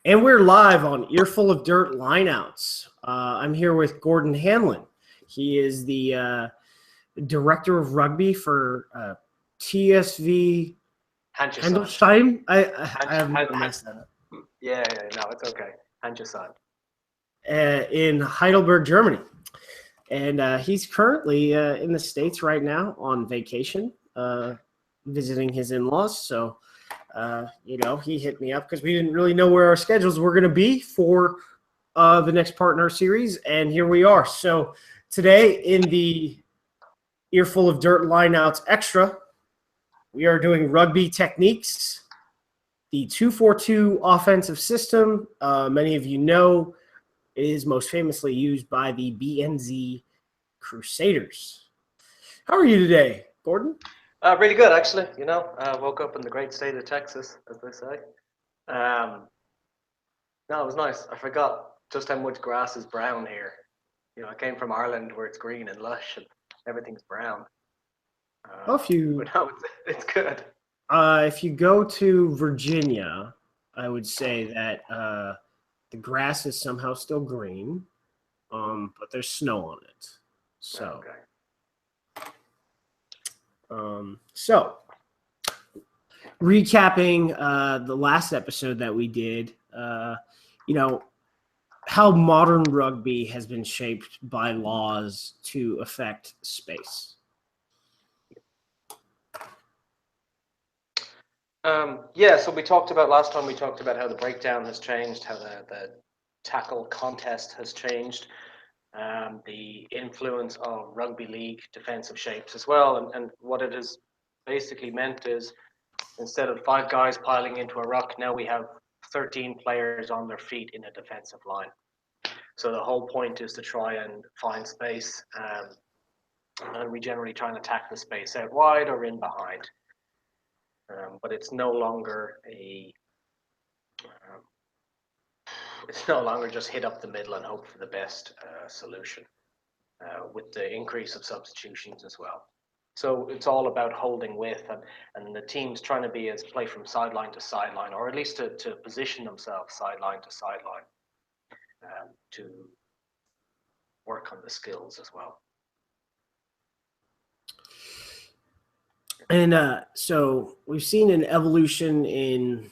And we're live on Earful of Dirt Lineouts. I'm here with Gordon Hanlon. He is the director of rugby for TSV Handelsheim. I have never messed that up. Yeah, no, it's okay. Handelsheim. In Heidelberg, Germany. And he's currently in the States right now on vacation, visiting his in-laws. So, he hit me up because we didn't really know where our schedules were going to be for the next partner series. And here we are. So today in the Earful of Dirt Lineouts Extra, we are doing rugby techniques, the 2-4-2 offensive system. Many of you know it is most famously used by the BNZ Crusaders. How are you today, Gordon? Really good, actually. Woke up in the great state of Texas, as they say. No, it was nice. I forgot just how much grass is brown here. I came from Ireland where it's green and lush and everything's brown. But no, it's good. If you go to Virginia, I would say that the grass is somehow still green, but there's snow on it. So, so recapping the last episode that we did, how modern rugby has been shaped by laws to affect space. So we talked about last time, we talked about how the breakdown has changed, how the tackle contest has changed, the influence of rugby league defensive shapes as well. And what it has basically meant is instead of 5 guys piling into a ruck, now we have 13 players on their feet in a defensive line. So the whole point is to try and find space, and we generally try and attack the space out wide or in behind. But it's no longer just hit up the middle and hope for the best solution, with the increase of substitutions as well. So it's all about holding width and the teams trying to play from sideline to sideline, or at least to position themselves sideline to sideline, to work on the skills as well. And so we've seen an evolution in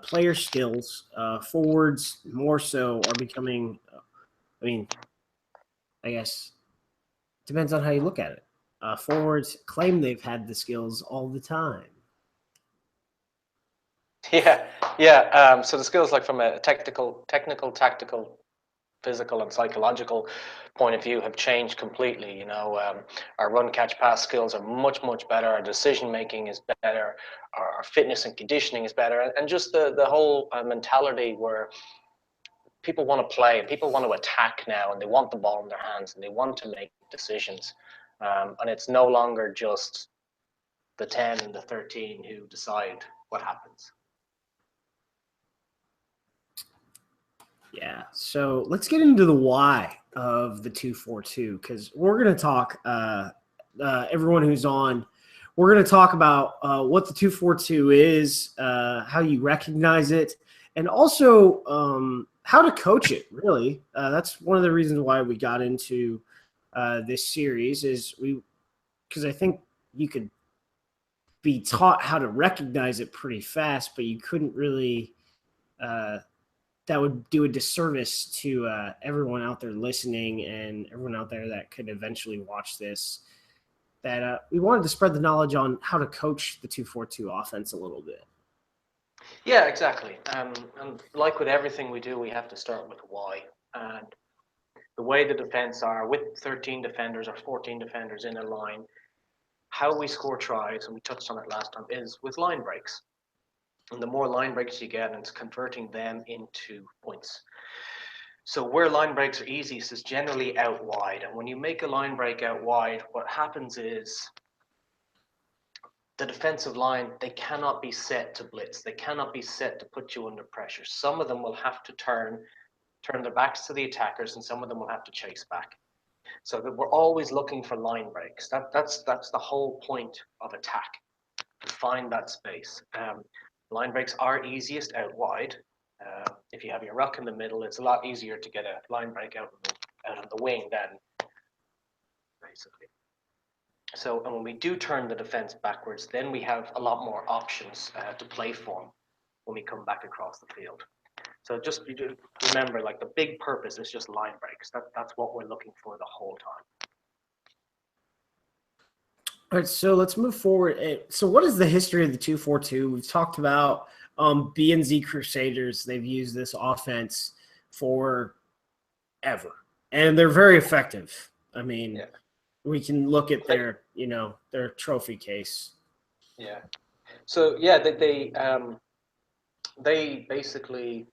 player skills. Forwards more so are becoming, I guess, depends on how you look at it. Forwards claim they've had the skills all the time. Yeah. So the skills, like from a technical, tactical, physical, and psychological point of view, have changed completely. Our run, catch, pass skills are much better. Our decision making is better. Our fitness and conditioning is better, and just the whole mentality where people want to play, people want to attack now, and they want the ball in their hands, and they want to make decisions. And it's no longer just the 10 and the 13 who decide what happens. Yeah, so let's get into the why of the 2-4-2, because we're going to talk, everyone who's on, we're going to talk about what the 2-4-2 is, how you recognize it, and also how to coach it, really. That's one of the reasons why we got into this series, because I think you could be taught how to recognize it pretty fast, but you couldn't really that would do a disservice to everyone out there listening and everyone out there that could eventually watch this, that we wanted to spread the knowledge on how to coach the 2-4-2 offense a little bit. Yeah, exactly. And like with everything we do, we have to start with why. And the way the defense are, with 13 defenders or 14 defenders in a line, how we score tries, and we touched on it last time, is with line breaks. And the more line breaks you get, and it's converting them into points. So where line breaks are easiest is generally out wide. And when you make a line break out wide, what happens is the defensive line, they cannot be set to blitz. They cannot be set to put you under pressure. Some of them will have to turn their backs to the attackers, and some of them will have to chase back. So that we're always looking for line breaks. That's the whole point of attack, to find that space. Line breaks are easiest out wide. if you have your ruck in the middle, it's a lot easier to get a line break out of the wing than basically. So, and when we do turn the defense backwards, then we have a lot more options to play for when we come back across the field. So just you do remember, like the big purpose is just line breaks. That's what we're looking for the whole time. All right, so let's move forward. So what is the history of the 2-4-2? We've talked about BNZ Crusaders. They've used this offense for ever, and they're very effective. I mean, yeah. We can look at their, their trophy case. Yeah. So yeah, they basically,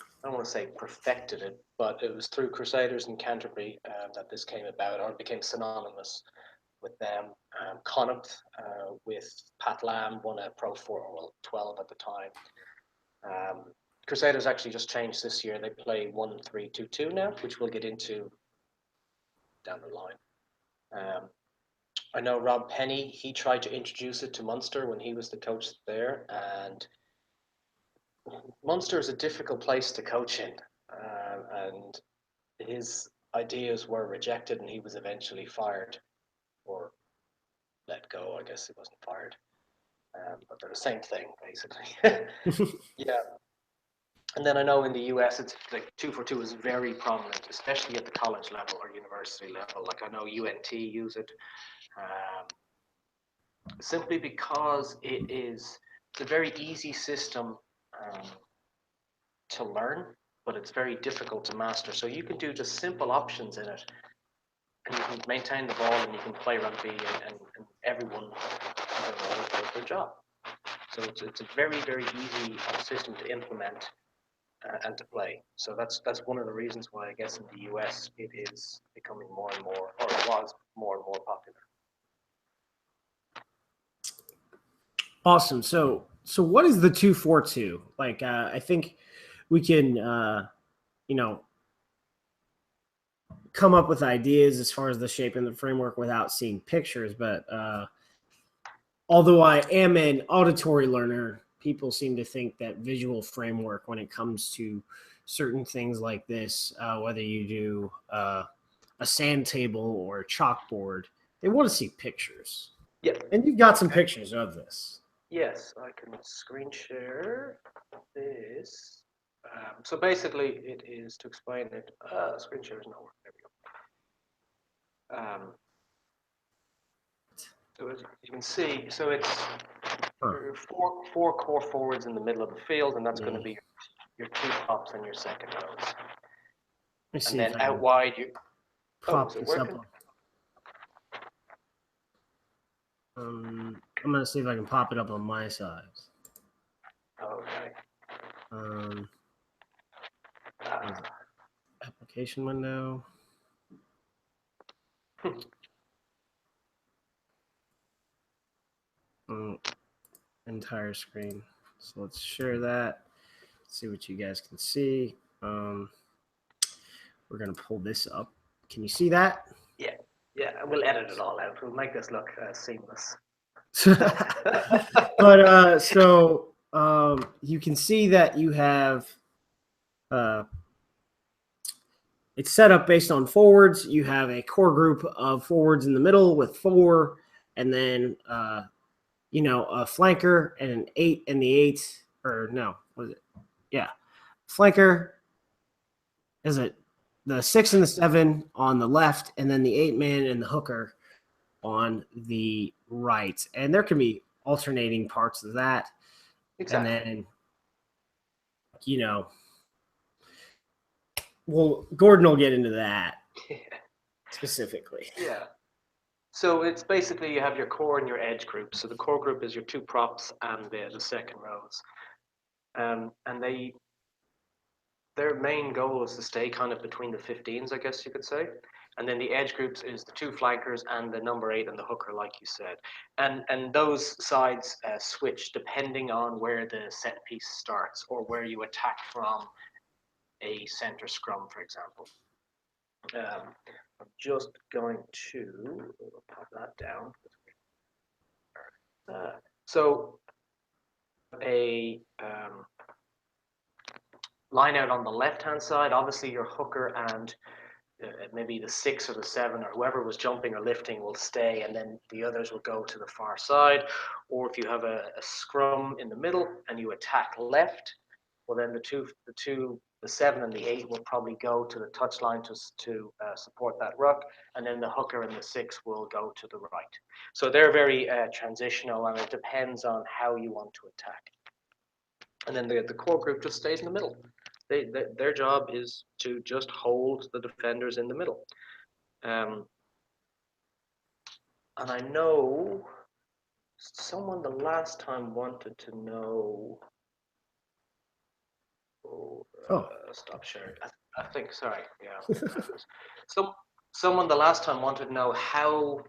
I don't want to say perfected it, but it was through Crusaders in Canterbury that this came about, or became synonymous with them. Connacht with Pat Lam won a Pro 12 at the time. Crusaders actually just changed this year. They play 1-3-2-2 now, which we'll get into down the line. I know Rob Penny, he tried to introduce it to Munster when he was the coach there, and Munster is a difficult place to coach in, and his ideas were rejected, and he was eventually fired, or let go. I guess he wasn't fired, but they're the same thing, basically. Yeah. And then I know in the US, it's like 2-4-2 is very prominent, especially at the college level or university level. Like I know UNT use it, simply because it's a very easy system to learn, but it's very difficult to master. So you can do just simple options in it, and you can maintain the ball, and you can play rugby, and everyone does their job. So it's a very, very easy system to implement and to play. So that's one of the reasons why I guess in the US it is becoming more and more, or it was more and more popular. Awesome. So what is the 2-4-2? Like, I think we can, come up with ideas as far as the shape and the framework without seeing pictures. But although I am an auditory learner, people seem to think that visual framework when it comes to certain things like this, whether you do a sand table or a chalkboard, they want to see pictures. Yeah. And you've got some pictures of this. Yes, I can screen share this. So basically, it is to explain it. Screen share is not working. There we go. So as you can see, so it's four core forwards in the middle of the field, and that's going to be your two tops and your second rows. And then out wide, you pop this up. I'm going to see if I can pop it up on my side. Okay. Application window. Entire screen. So let's share that. See what you guys can see. We're going to pull this up. Can you see that? Yeah. Yeah, we'll edit it all out. We'll make this look seamless. But so you can see that you have it's set up based on forwards. You have a core group of forwards in the middle with 4, and then a flanker and an 8 and the 8, or no, what is it? Yeah, flanker. Is it the 6 and the 7 on the left, and then the 8-man and the hooker on the right, and there can be alternating parts of that. Exactly. And then, well, Gordon will get into that specifically. Yeah. So it's basically you have your core and your edge group. So the core group is your two props and the second rows, and their main goal is to stay kind of between the 15s, I guess you could say. And then the edge groups is the two flankers and the number 8 and the hooker, like you said. And those sides switch depending on where the set piece starts or where you attack from a center scrum, for example. I'm just going to pop that down. So line out on the left-hand side, obviously your hooker and maybe the 6 or the 7 or whoever was jumping or lifting will stay, and then the others will go to the far side. Or if you have a scrum in the middle and you attack left, well then the 7 and the 8 will probably go to the touchline to support that ruck, and then the hooker and the 6 will go to the right. So they're very transitional, and it depends on how you want to attack. And then the core group just stays in the middle. Their job is to just hold the defenders in the middle. And I know someone the last time wanted to know. Stop sharing. I think. Sorry. Yeah. Someone the last time wanted to know how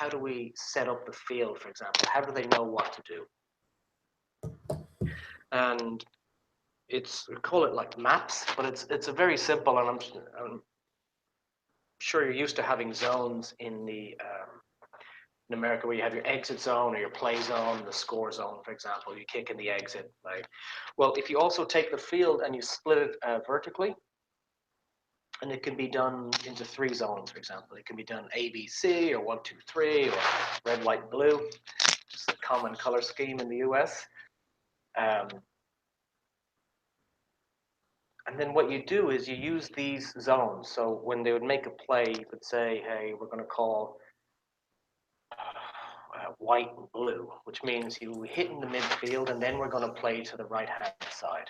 do we set up the field, for example? How do they know what to do? And we call it like maps, but it's a very simple, and I'm sure you're used to having zones in America where you have your exit zone or your play zone, the score zone, for example. You kick in the exit. Well, if you also take the field and you split it vertically, and it can be done into 3 zones, for example. It can be done A, B, C, or 1, 2, 3, or red, white, blue, just a common color scheme in the US. And then what you do is you use these zones. So when they would make a play, you could say, hey, we're going to call white and blue, which means you hit in the midfield, and then we're going to play to the right-hand side.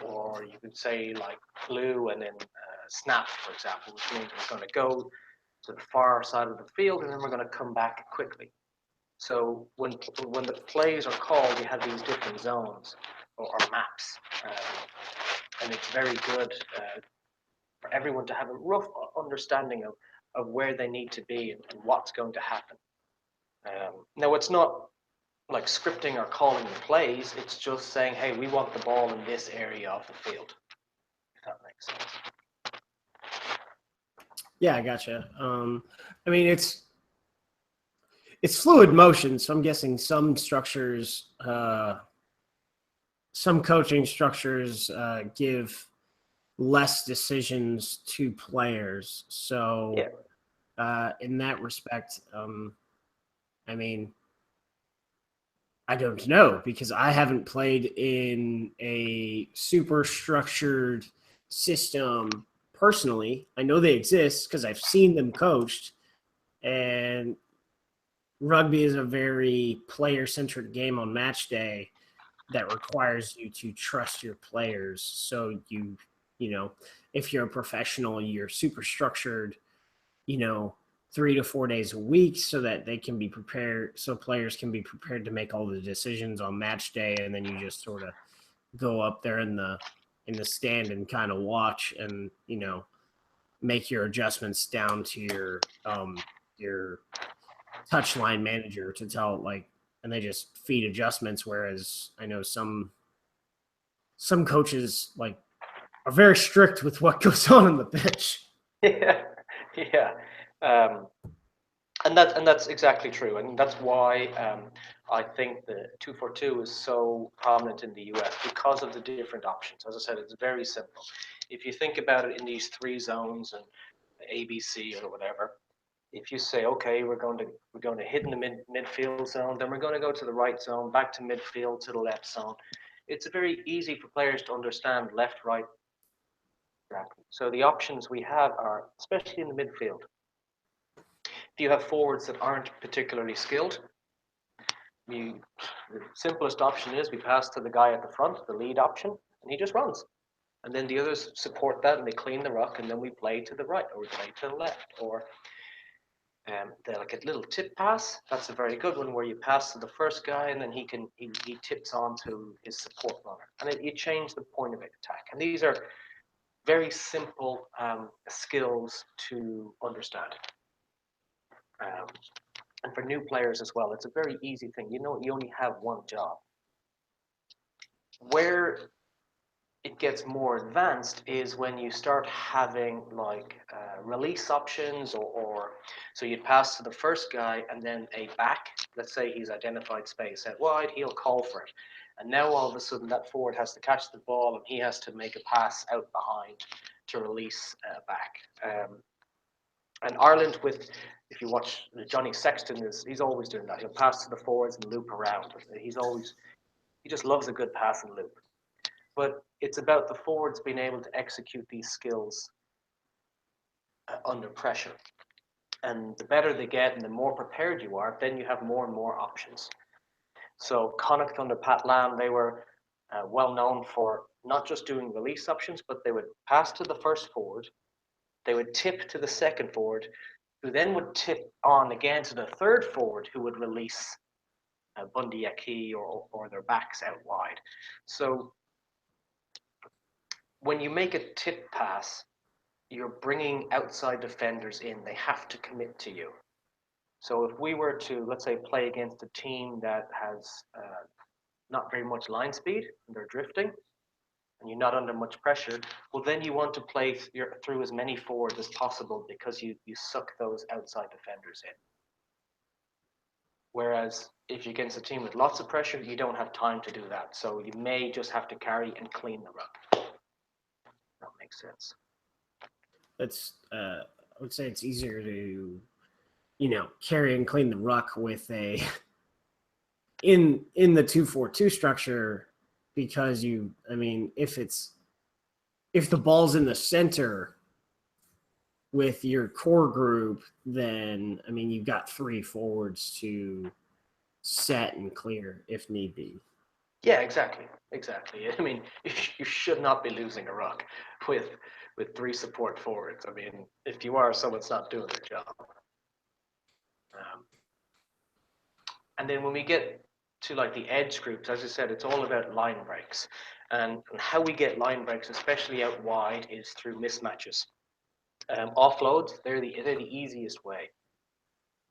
Or you could say like blue and then snap, for example, which means we're going to go to the far side of the field, and then we're going to come back quickly. So when the plays are called, you have these different zones or maps, and it's very good for everyone to have a rough understanding of where they need to be and what's going to happen. Now, it's not like scripting or calling the plays. It's just saying, hey, we want the ball in this area of the field, if that makes sense. Yeah, I gotcha. I mean, it's fluid motion, so I'm guessing some structures, some coaching structures give less decisions to players. So in that respect, I mean, I don't know because I haven't played in a super structured system personally. I know they exist because I've seen them coached, and rugby is a very player-centric game on match day that requires you to trust your players. So you know, if you're a professional, you're super structured, 3 to 4 days a week so that they can be prepared, so players can be prepared to make all the decisions on match day. And then you just sort of go up there in the stand and kind of watch and, make your adjustments down to your touchline manager to tell, and they just feed adjustments. Whereas I know some coaches are very strict with what goes on in the pitch. Yeah. And that's exactly true, and that's why I think the 2-4-2 is so prominent in the US because of the different options. As I said, it's very simple. If you think about it in these 3 zones and ABC or whatever, if you say, okay, we're going to hit in the midfield zone, then we're going to go to the right zone, back to midfield, to the left zone. It's very easy for players to understand left, right. Exactly. So the options we have are, especially in the midfield, if you have forwards that aren't particularly skilled, the simplest option is we pass to the guy at the front, the lead option, and he just runs. And then the others support that and they clean the ruck, and then we play to the right or we play to the left. Or like a little tip pass. That's a very good one where you pass to the first guy and then he tips on to his support runner. And you change the point of attack. And these are very simple skills to understand. And for new players as well, it's a very easy thing. You only have one job. Where it gets more advanced is when you start having release options or so you pass to the first guy and then a back, let's say he's identified space out wide, he'll call for it. And now all of a sudden that forward has to catch the ball and he has to make a pass out behind to release back. And Ireland, if you watch Johnny Sexton, he's always doing that. He'll pass to the forwards and loop around. He just loves a good pass and loop. But it's about the forwards being able to execute these skills under pressure. And the better they get and the more prepared you are, then you have more and more options. So Connacht under Pat Lam, they were well known for not just doing release options, but they would pass to the first forward, they would tip to the second forward, who then would tip on again to the third forward, who would release Bundy Aki or their backs out wide. So when you make a tip pass, you're bringing outside defenders in. They have to commit to you. So if we were to, let's say, play against a team that has not very much line speed, and they're drifting, and you're not under much pressure, well, then you want to play through as many forwards as possible because you suck those outside defenders in. Whereas if you're against a team with lots of pressure, you don't have time to do that. So you may just have to carry and clean the ruck. That makes sense. That's I would say it's easier to, carry and clean the ruck with a in the 2-4-2 structure, because if the ball's in the center with your core group, then you've got 3 forwards to set and clear if need be. Yeah, exactly. You should not be losing a ruck with 3 support forwards. If you are, someone's not doing their job. And then when we get to like the edge groups, as I said, it's all about line breaks. And how we get line breaks, especially out wide, is through mismatches. Offloads, they're the easiest way,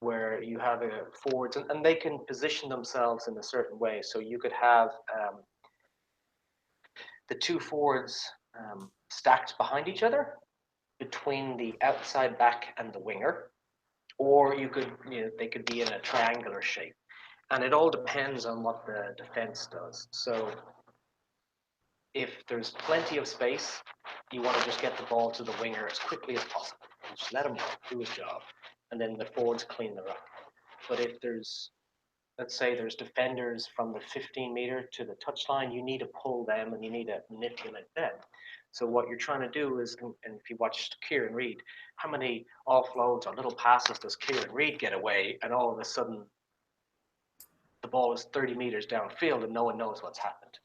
where you have forwards, and they can position themselves in a certain way. So you could have the 2 forwards stacked behind each other between the outside back and the winger, or they could be in a triangular shape. And it all depends on what the defense does. So if there's plenty of space, you want to just get the ball to the winger as quickly as possible. Just let him do his job. And then the forwards clean the ruck. But if let's say there's defenders from the 15-meter to the touchline, you need to pull them and you need to manipulate them. So what you're trying to do is, and if you watched Kieran Reid, how many offloads or little passes does Kieran Reid get away, and all of a sudden the ball is 30 meters downfield and no one knows what's happened.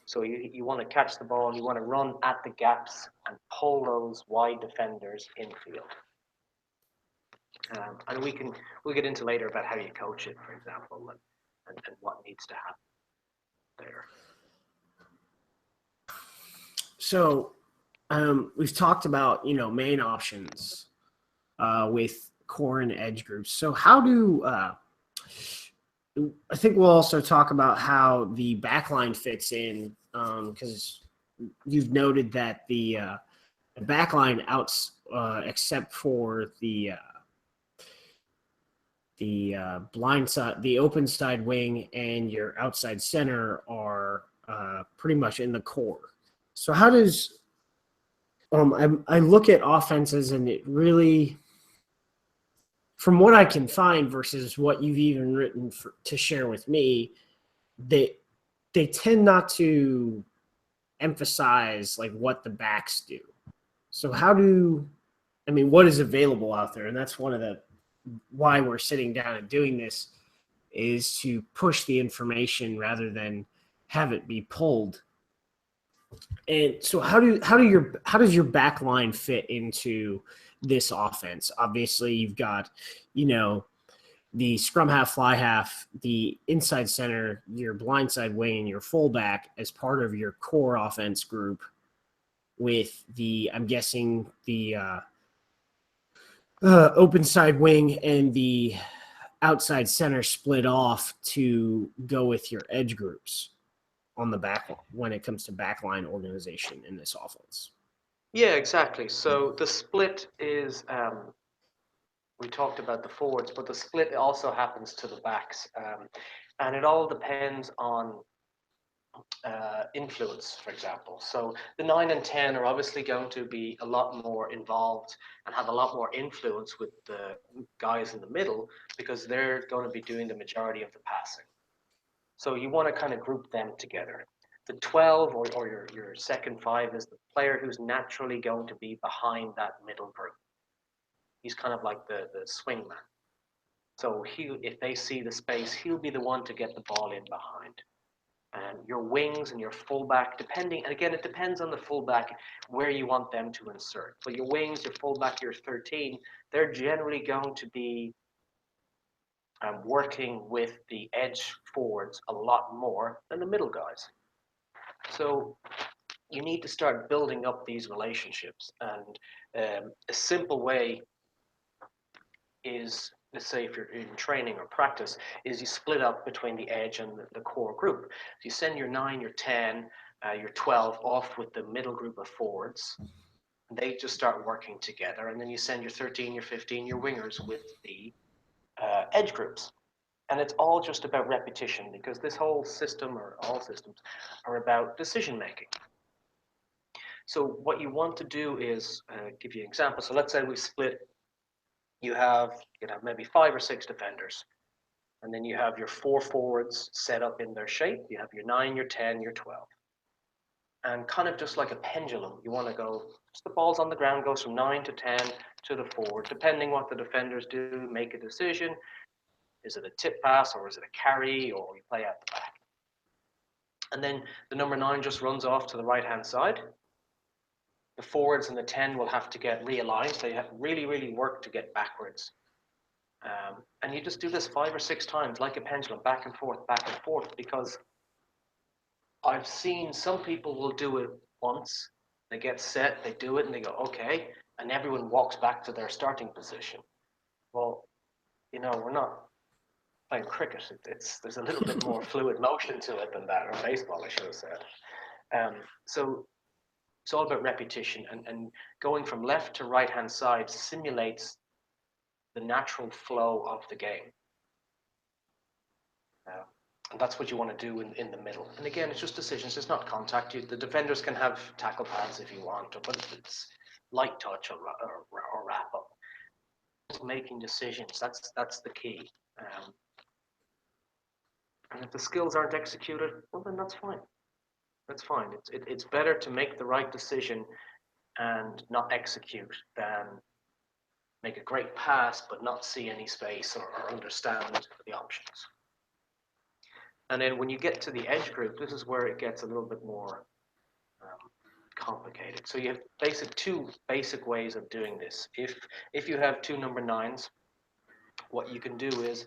So you want to catch the ball, you want to run at the gaps and pull those wide defenders infield. And we'll get into later about how you coach it, for example, and what needs to happen there. So we've talked about, main options with core and edge groups. So how do I think we'll also talk about how the backline fits in, because you've noted that the backline except for the blind side, the open side wing, and your outside center are pretty much in the core. So how does I look at offenses, and it really, from what I can find versus what you've even written to share with me, they tend not to emphasize like what the backs do. So what is available out there? And that's one of why we're sitting down and doing this, is to push the information rather than have it be pulled. And so how does your back line fit into this offense? Obviously, you've got, the scrum half, fly half, the inside center, your blindside wing, and your fullback as part of your core offense group, with I'm guessing the open side wing and the outside center split off to go with your edge groups on the back when it comes to backline organization in this offense. Yeah, exactly. So the split is, we talked about the forwards, but the split also happens to the backs. And it all depends on influence, for example. So the 9 and 10 are obviously going to be a lot more involved and have a lot more influence with the guys in the middle because they're going to be doing the majority of the passing. So you want to kind of group them together. The 12 or your second 5 is the player who's naturally going to be behind that middle group. He's kind of like the swing man. So if they see the space, he'll be the one to get the ball in behind. And your wings and your fullback, depending, and again, it depends on the fullback where you want them to insert. So your wings, your fullback, your 13, they're generally going to be working with the edge forwards a lot more than the middle guys. So you need to start building up these relationships. And a simple way is, let's say if you're in training or practice, is you split up between the edge and the core group. So you send your 9, your 10, your 12 off with the middle group of forwards. They just start working together. And then you send your 13, your 15, your wingers with the edge groups. And it's all just about repetition because this whole system, or all systems, are about decision making. So what you want to do is give you an example. So let's say we split. You have maybe 5 or 6 defenders, and then you have your 4 forwards set up in their shape. You have your 9, your 10, your 12, and kind of just like a pendulum. You want to go. Just the ball's on the ground, goes from 9 to 10 to the forward, depending what the defenders do. Make a decision. Is it a tip pass or is it a carry or you play out the back? And then the number 9 just runs off to the right-hand side. The forwards and the 10 will have to get realigned. They have really work to get backwards. And you just do this 5 or 6 times like a pendulum, back and forth, because I've seen some people will do it once. They get set, they do it, and they go, okay, and everyone walks back to their starting position. Well, we're not playing cricket. There's a little bit more fluid motion to it than that, or baseball, I should have said. So it's all about repetition, and going from left to right-hand side simulates the natural flow of the game. And that's what you want to do in the middle. And again, it's just decisions. It's not contact. The defenders can have tackle pads if you want, but it's light touch or wrap up. It's making decisions. That's the key. And if the skills aren't executed, well, then that's fine. That's fine. It's better to make the right decision and not execute than make a great pass but not see any space or understand the options. And then when you get to the edge group, this is where it gets a little bit more complicated. So you have two basic ways of doing this. If you have 2 number 9s, what you can do is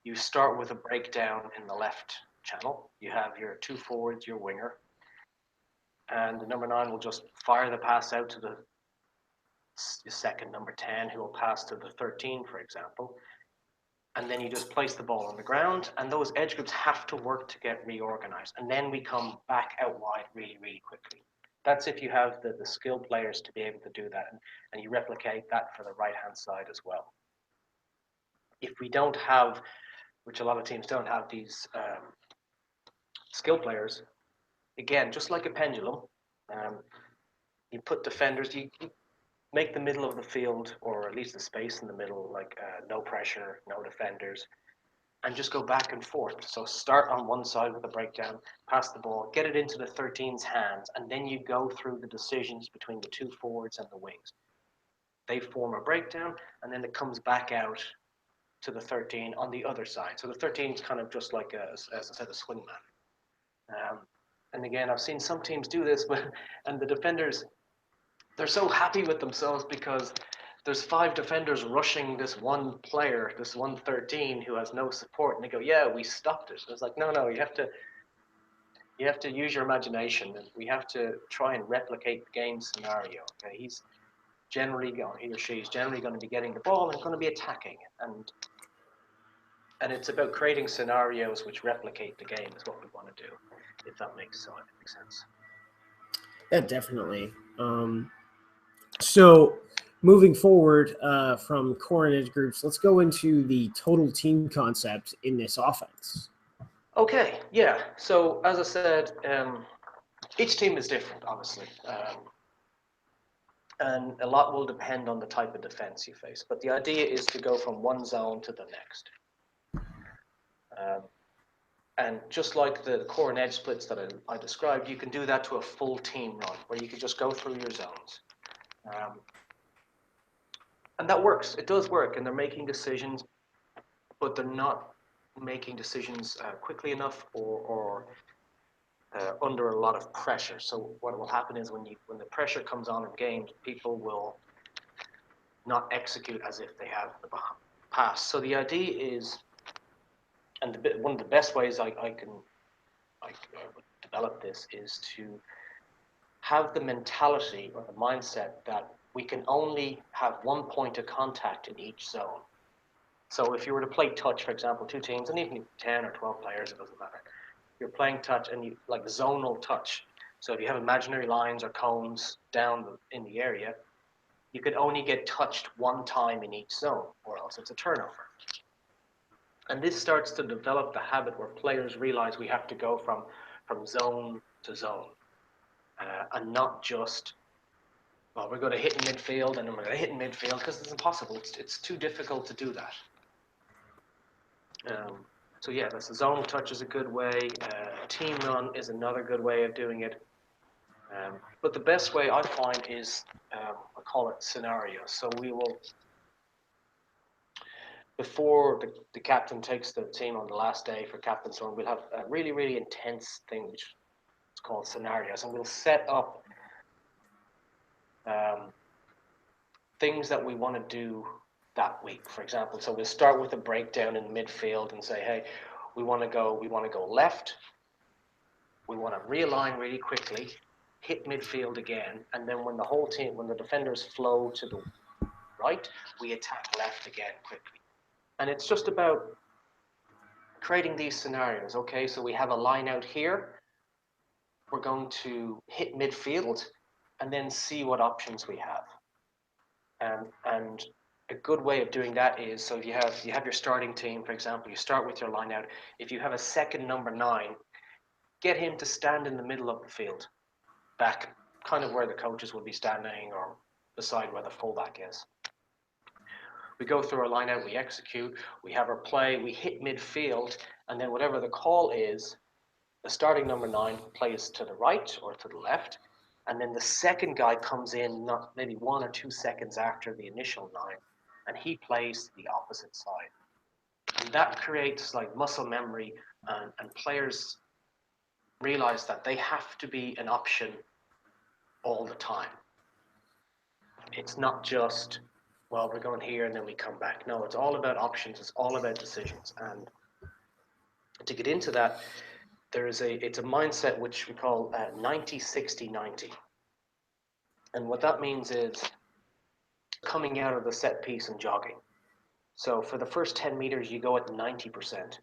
you start with a breakdown in the left channel. You have your 2 forwards, your winger, and the number 9 will just fire the pass out to the second number 10, who will pass to the 13, for example. And then you just place the ball on the ground, and those edge groups have to work to get reorganized. And then we come back out wide really quickly. That's if you have the skilled players to be able to do that, and you replicate that for the right-hand side as well. If we don't have, which a lot of teams don't have, these skilled players, again, just like a pendulum, you put defenders, you make the middle of the field, or at least the space in the middle, like no pressure, no defenders, and just go back and forth. So start on one side with a breakdown, pass the ball, get it into the 13's hands, and then you go through the decisions between the 2 forwards and the wings. They form a breakdown, and then it comes back out to the 13 on the other side. So the 13 is kind of just like, as I said, a swingman. And again, I've seen some teams do this, and the defenders, they're so happy with themselves because there's 5 defenders rushing this one player, this 113 who has no support, and they go, "Yeah, we stopped it." It's like, no, you have to use your imagination, and we have to try and replicate the game scenario. Okay? He or she is generally going to be getting the ball and going to be attacking, and it's about creating scenarios which replicate the game is what we want to do, if that makes sense. Yeah, definitely. So moving forward from core and edge groups, let's go into the total team concept in this offense. Okay, yeah. So as I said, each team is different, obviously, and a lot will depend on the type of defense you face. But the idea is to go from one zone to the next. Um, and just like the core and edge splits that I described, you can do that to a full team run, where you can just go through your zones. And that works. It does work, and they're making decisions, but they're not making decisions quickly enough or under a lot of pressure. So what will happen is when the pressure comes on in games, people will not execute as if they have the past. So the idea is, and one of the best ways I would develop this is to have the mentality or the mindset that we can only have one point of contact in each zone. So if you were to play touch, for example, two teams, and even 10 or 12 players, it doesn't matter. You're playing touch and you like zonal touch. So if you have imaginary lines or cones down in the area, you could only get touched one time in each zone, or else it's a turnover. And this starts to develop the habit where players realize we have to go from zone to zone, and not just, well, we're going to hit in midfield and then we're going to hit in midfield, because it's impossible. It's too difficult to do that. So yeah, that's a zonal touch is a good way. Team run is another good way of doing it. But the best way I find is, I call it scenarios. So we will, before the captain takes the team on the last day for captain's run, we'll have a really, really intense thing, which is called scenarios. And we'll set up things that we want to do that week, for example. So we'll start with a breakdown in midfield and say, hey, we want to go left. We want to realign really quickly, hit midfield again, and then when the defenders flow to the right, we attack left again quickly. And it's just about creating these scenarios. Okay, so we have a line out here. We're going to hit midfield and then see what options we have. And a good way of doing that is, so if you have your starting team, for example, you start with your line out. If you have a second number 9, get him to stand in the middle of the field, back kind of where the coaches would be standing or beside where the fullback is. We go through our line out, we execute, we have our play, we hit midfield, and then whatever the call is, the starting number 9 plays to the right or to the left, and then the second guy comes in not maybe 1 or 2 seconds after the initial 9, and he plays to the opposite side. And that creates like muscle memory, and players realize that they have to be an option all the time. It's not just, well, we're going here and then we come back. No, it's all about options. It's all about decisions. And to get into that, it's a mindset which we call 90-60-90. And what that means is coming out of the set piece and jogging. So for the first 10 meters, you go at 90%.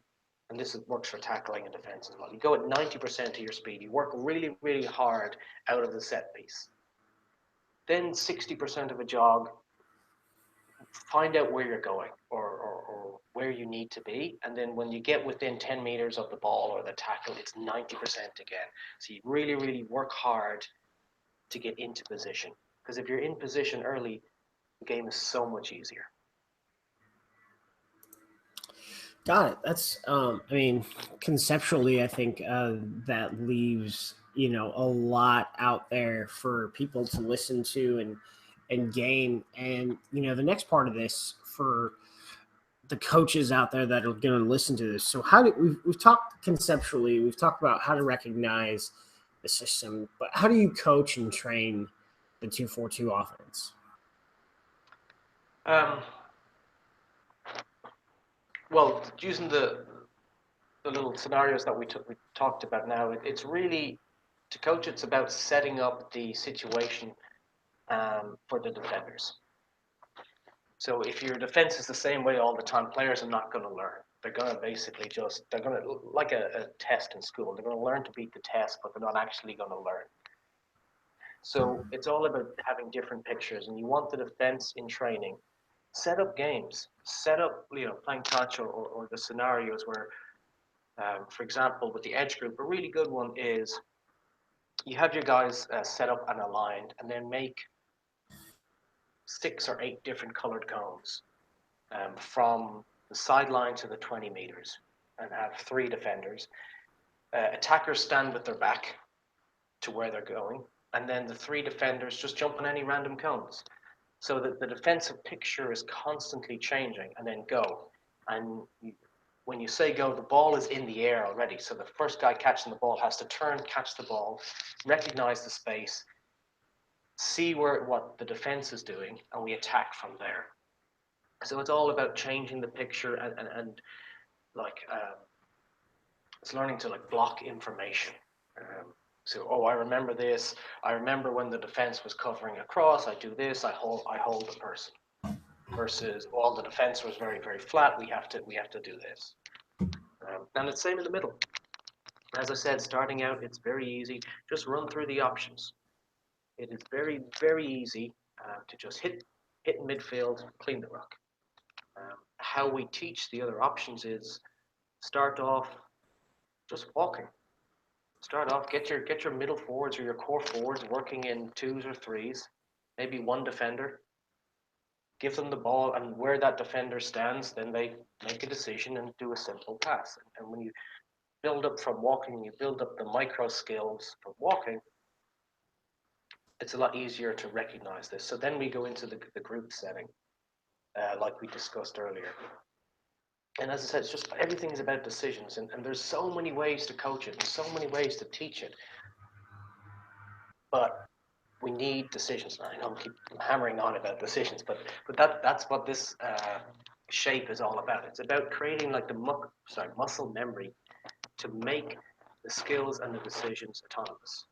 And this works for tackling and defense as well. You go at 90% of your speed. You work really, really hard out of the set piece. Then 60% of a jog, find out where you're going or where you need to be. And then when you get within 10 meters of the ball or the tackle, it's 90% again. So you really, really work hard to get into position. Because if you're in position early, the game is so much easier. Got it. That's, I mean, conceptually, I think that leaves, a lot out there for people to listen to and gain. And, the next part of this for the coaches out there that are going to listen to this. So we've talked conceptually, we've talked about how to recognize the system, but how do you coach and train the 2-4-2 offense? Well, using the little scenarios that we talked about now, it's really, to coach, it's about setting up the situation for the defenders. So if your defense is the same way all the time, players are not going to learn. They're going to basically they're going to, like a test in school, they're going to learn to beat the test, but they're not actually going to learn. So it's all about having different pictures, and you want the defense in training. Set up games, set up, playing touch or the scenarios where For example, with the edge group, a really good one is you have your guys set up and aligned, and then make 6 or 8 different colored cones from the sideline to the 20 meters, and have 3 defenders. Attackers stand with their back to where they're going, and then the 3 defenders just jump on any random cones, so that the defensive picture is constantly changing, and then go. And when you say go, the ball is in the air already. So the first guy catching the ball has to turn, catch the ball, recognize the space, see what the defense is doing, and we attack from there. So it's all about changing the picture and like it's learning to like block information. So, oh, I remember this. I remember when the defense was covering across. I do this. I hold the person. Versus, well, the defense was very, very flat. We have to do this. And it's same in the middle. As I said, starting out, it's very easy. Just run through the options. It is very, very easy to just hit in midfield, clean the ruck. How we teach the other options is start off just walking. Start off, get your middle forwards or your core forwards working in 2s or 3s, maybe 1 defender. Give them the ball, and where that defender stands, then they make a decision and do a simple pass. And when you build up from walking, you build up the micro skills from walking, it's a lot easier to recognize this. So then we go into the group setting, like we discussed earlier. And as I said, it's just everything is about decisions, and there's so many ways to coach it, and so many ways to teach it. But we need decisions. I know I keep hammering on about decisions, but that's what this shape is all about. It's about creating like the muscle memory to make the skills and the decisions autonomous.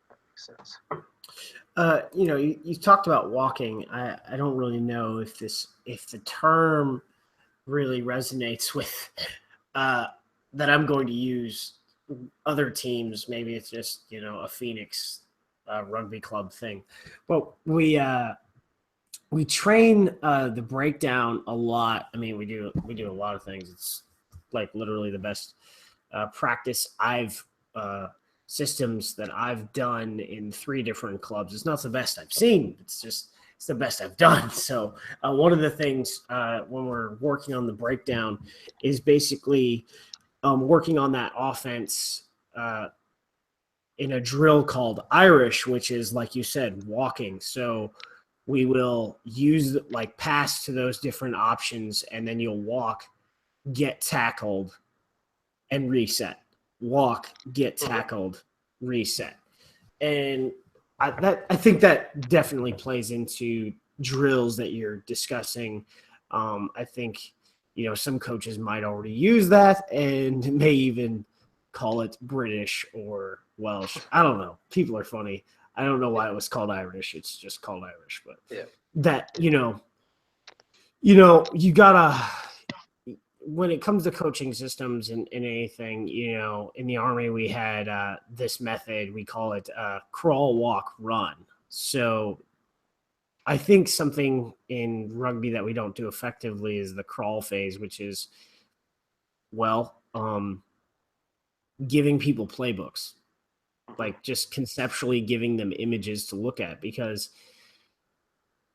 That makes sense. You talked about walking. I don't really know if the term really resonates with that I'm going to use other teams. Maybe it's just a Phoenix rugby club thing, but we train the breakdown a lot. I mean, we do a lot of things. It's like literally the best practice systems that I've done in 3 different clubs. It's not the best I've seen. It's the best I've done. So one of the things when we're working on the breakdown is basically working on that offense in a drill called Irish, which is, like you said, walking. So we will use like pass to those different options, and then you'll walk, get tackled, and reset. Walk, get tackled, reset. And I think that definitely plays into drills that you're discussing. I think some coaches might already use that and may even call it British or Welsh. I don't know. People are funny. I don't know why it was called Irish. It's just called Irish. But yeah. That you gotta. When it comes to coaching systems and anything, in the Army, we had this method. We call it crawl, walk, run. So I think something in rugby that we don't do effectively is the crawl phase, which is, giving people playbooks, like just conceptually giving them images to look at, because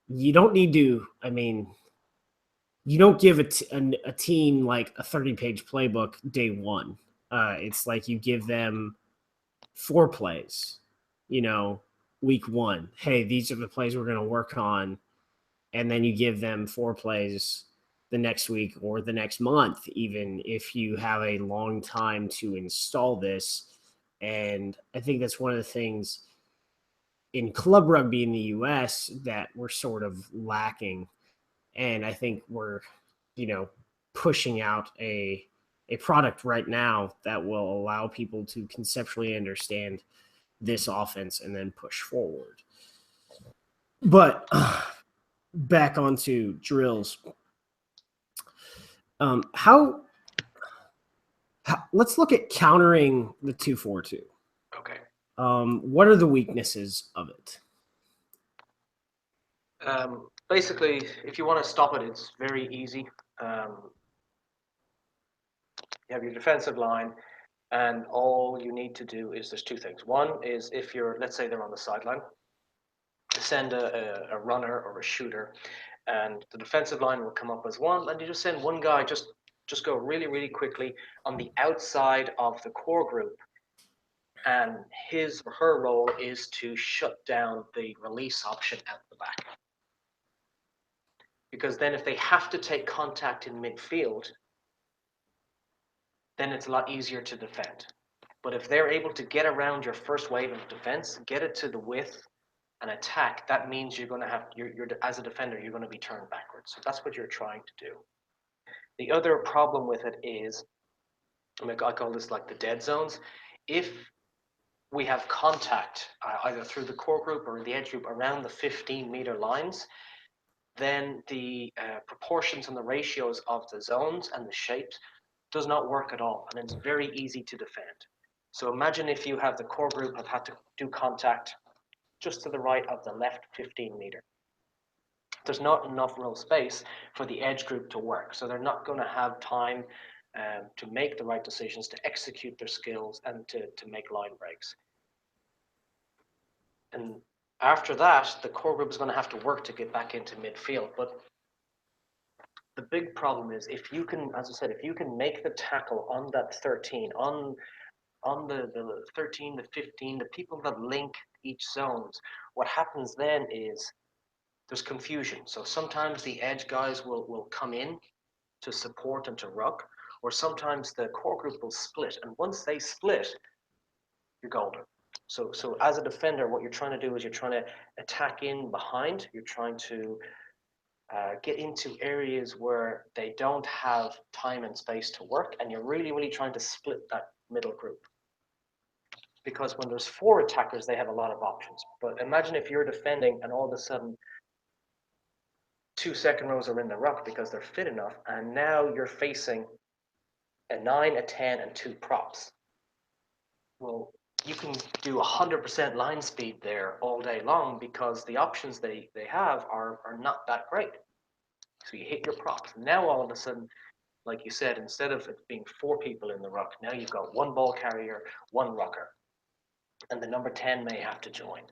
you don't need to, you don't give a team like a 30-page playbook day one. It's like you give them 4 plays, week 1. Hey, these are the plays we're going to work on. And then you give them 4 plays the next week or the next month, even if you have a long time to install this. And I think that's one of the things in club rugby in the US that we're sort of lacking. And I think we're, pushing out a product right now that will allow people to conceptually understand this offense and then push forward. But back onto drills. How let's look at countering the 2-4-2. Okay. What are the weaknesses of it? Basically, if you want to stop it, it's very easy. You have your defensive line, and all you need to do is there's two things. One is if you're, let's say they're on the sideline, send a runner or a shooter, and the defensive line will come up as one, and you just send one guy, just go really, really quickly on the outside of the core group, and his or her role is to shut down the release option at the back. Because then if they have to take contact in midfield, then it's a lot easier to defend. But if they're able to get around your first wave of defense, get it to the width and attack, that means you're going to have, you're as a defender, you're going to be turned backwards. So that's what you're trying to do. The other problem with it is, I call this like the dead zones. If we have contact either through the core group or the edge group around the 15-meter lines, then the proportions and the ratios of the zones and the shapes does not work at all, and it's very easy to defend. So imagine if you have the core group have had to do contact just to the right of the left 15-meter. There's not enough real space for the edge group to work, so they're not going to have time to make the right decisions, to execute their skills, and to make line breaks. And after that, the core group is going to have to work to get back into midfield. But the big problem is if you can, as I said, if you can make the tackle on that 13, on the 13, the 15, the people that link each zones, what happens then is there's confusion. So sometimes the edge guys will come in to support and to ruck, or sometimes the core group will split. And once they split, you're golden. So as a defender, what you're trying to do is you're trying to attack in behind. You're trying to get into areas where they don't have time and space to work, and you're really, really trying to split that middle group. Because when there's 4 attackers, they have a lot of options. But imagine if you're defending and all of a sudden 2 second rows are in the ruck because they're fit enough, and now you're facing a 9, a 10, and 2 props. Well, you can do 100% line speed there all day long because the options they have are not that great. So you hit your props. Now all of a sudden, like you said, instead of it being 4 people in the ruck, now you've got 1 ball carrier, 1 rucker. And the number 10 may have to join.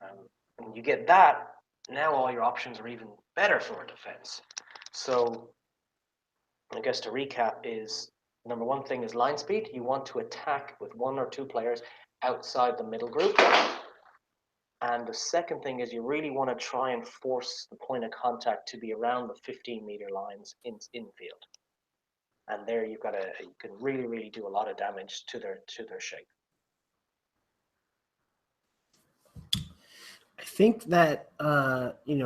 And you get that, now all your options are even better for a defense. So I guess to recap is, number 1 thing is line speed. You want to attack with 1 or 2 players outside the middle group. And the second thing is you really want to try and force the point of contact to be around the 15-meter lines infield. And there you can really, really do a lot of damage to their shape. I think that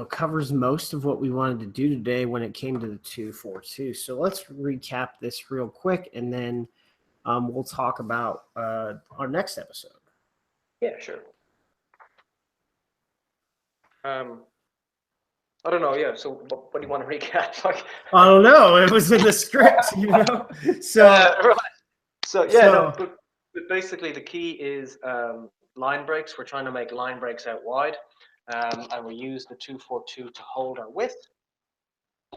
covers most of what we wanted to do today when it came to the 2-4-2. So let's recap this real quick, and then we'll talk about our next episode. Yeah, sure. I don't know. Yeah. So, what do you want to recap? I don't know. It was in the script, So, right. So yeah. But basically, the key is line breaks. We're trying to make line breaks out wide, and we use the 2-4-2 to hold our width.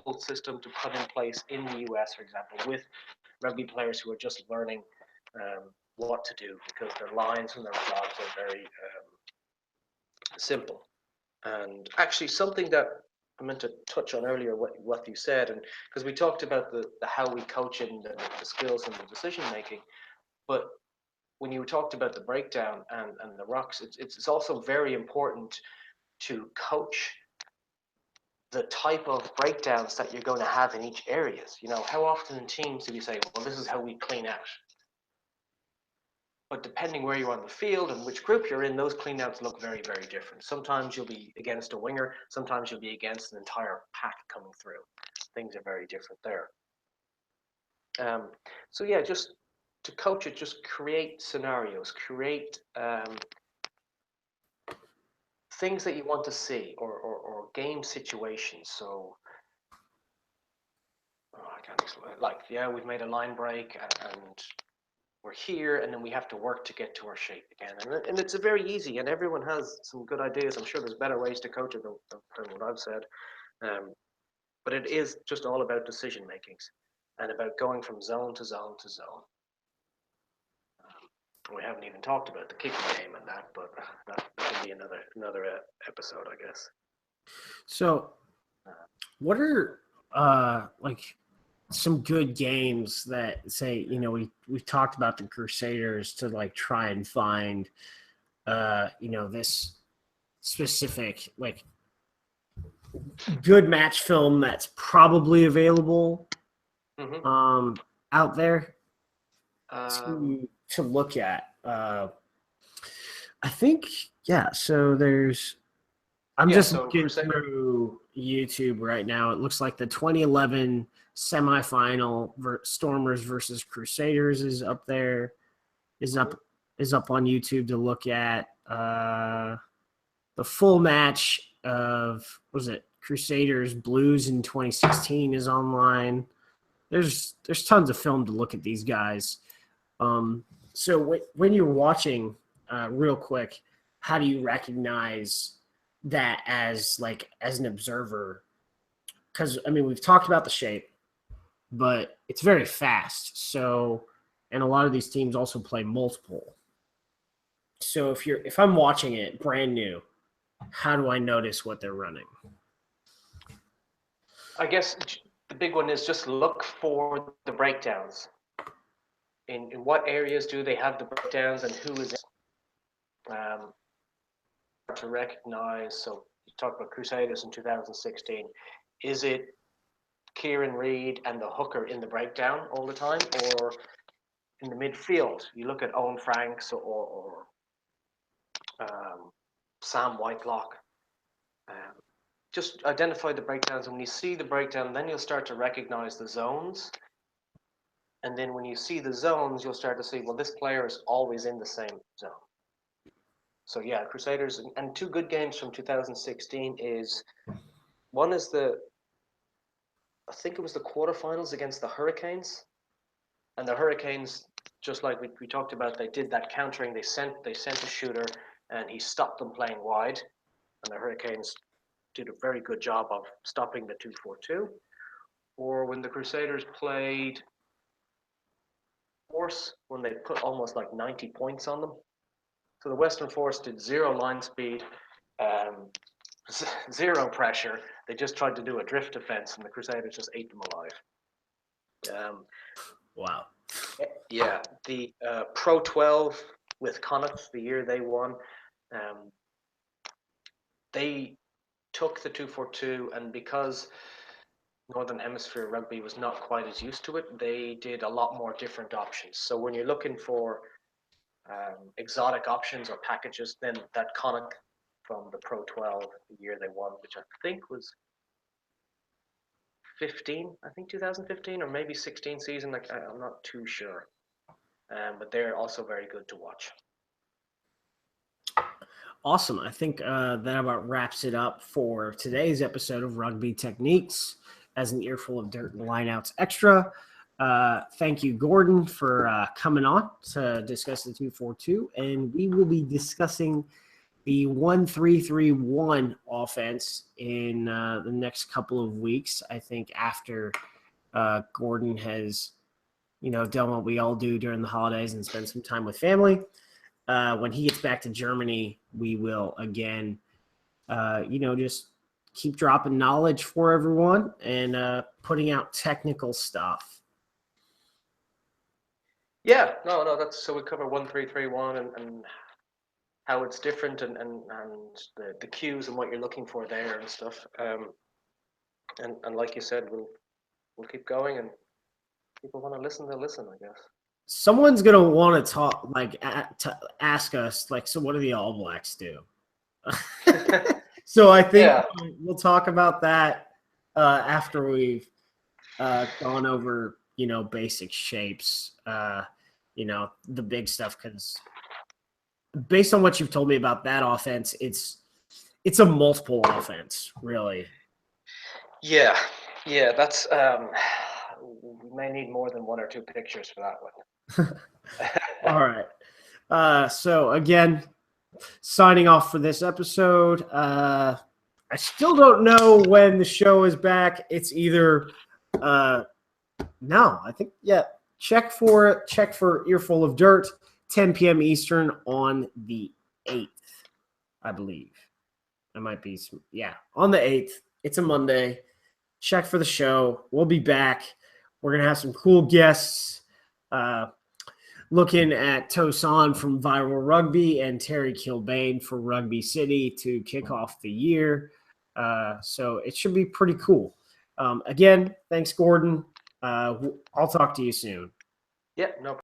Old system to put in place in the US, for example, with rugby players who are just learning what to do because their lines and their jobs are very simple. And actually, something that I meant to touch on earlier, what you said, and because we talked about the how we coach and the skills and the decision making, but when you talked about the breakdown and the rucks, it's also very important to coach the type of breakdowns that you're going to have in each areas. How often in teams do we say, well, this is how we clean out? But depending where you're on the field and which group you're in, those cleanouts look very, very different. Sometimes you'll be against a winger. Sometimes you'll be against an entire pack coming through. Things are very different there. So yeah, just to coach it, just create scenarios, create things that you want to see, or game situations. So I can't explain. We've made a line break and we're here, and then we have to work to get to our shape again. And it's very easy, and everyone has some good ideas. I'm sure there's better ways to coach it than what I've said. But it is just all about decision makings. and about going from zone to zone to zone. We haven't even talked about the kicking game and that, but that can be another episode, I guess. So, what are like some good games that say, we've talked about the Crusaders to like try and find this specific like good match film that's probably available out there to look at. I think, so there's I'm just looking through YouTube right now. It looks like the 2011 semifinal Stormers versus Crusaders is up there, is up on YouTube to look at. The full match of, Crusaders Blues in 2016 is online. There's tons of film to look at these guys. So when you're watching, real quick, how do you recognize that as an observer? Because we've talked about the shape, but it's very fast. So, and a lot of these teams also play multiple. So if I'm watching it brand new, how do I notice what they're running? I guess the big one is just look for the breakdowns. In what areas do they have the breakdowns, and who is to recognize? So you talk about Crusaders in 2016. Is it Kieran Reid and the hooker in the breakdown all the time, or in the midfield? You look at Owen Franks or Sam Whitelock. Just identify the breakdowns, and when you see the breakdown, then you'll start to recognize the zones. And then when you see the zones, you'll start to see, well, this player is always in the same zone. So yeah, Crusaders, and two good games from 2016 is, one is I think it was the quarterfinals against the Hurricanes. And the Hurricanes, just like we talked about, they did that countering. They sent a shooter, and he stopped them playing wide. And the Hurricanes did a very good job of stopping the 2-4-2. Or when the Crusaders played Force, when they put almost like 90 points on them. So the Western Force did 0 line speed, 0 pressure. They just tried to do a drift defense, and the Crusaders just ate them alive. Wow. Yeah, the Pro 12 with Connacht, the year they won, they took the 2-4-2, and because Northern Hemisphere rugby was not quite as used to it, they did a lot more different options. So when you're looking for exotic options or packages, then that Connacht from the Pro 12, the year they won, which I think was 2015, or maybe 16 season, I'm not too sure. But they're also very good to watch. Awesome. I think that about wraps it up for today's episode of Rugby Techniques as an earful of dirt and lineouts extra. Thank you, Gordon, for coming on to discuss the 2-4-2, and we will be discussing the 1-3-3-1 offense in the next couple of weeks. I think after Gordon has, done what we all do during the holidays and spend some time with family. When he gets back to Germany, we will again, just keep dropping knowledge for everyone and putting out technical stuff. Yeah, no, that's, so we cover 1-3-3-1 and how it's different and the cues and what you're looking for there and stuff. And like you said, we'll keep going, and people want to listen, they'll listen, I guess. Someone's gonna want to talk, to ask us, so what do the All Blacks do? So I think we'll talk about that after we've gone over, basic shapes, the big stuff, because based on what you've told me about that offense, it's a multiple offense, really. Yeah, that's we may need more than 1 or 2 pictures for that one. All right. So again, signing off for this episode. I still don't know when the show is back. It's either No, I think, yeah, check for Earful of Dirt, 10 p.m. Eastern on the 8th, I believe. I might be, yeah, on the 8th. It's a Monday. Check for the show. We'll be back. We're going to have some cool guests. Looking at Tosan from Viral Rugby and Terry Kilbane for Rugby City to kick off the year. So it should be pretty cool. Again, thanks, Gordon. I'll talk to you soon. Yep, no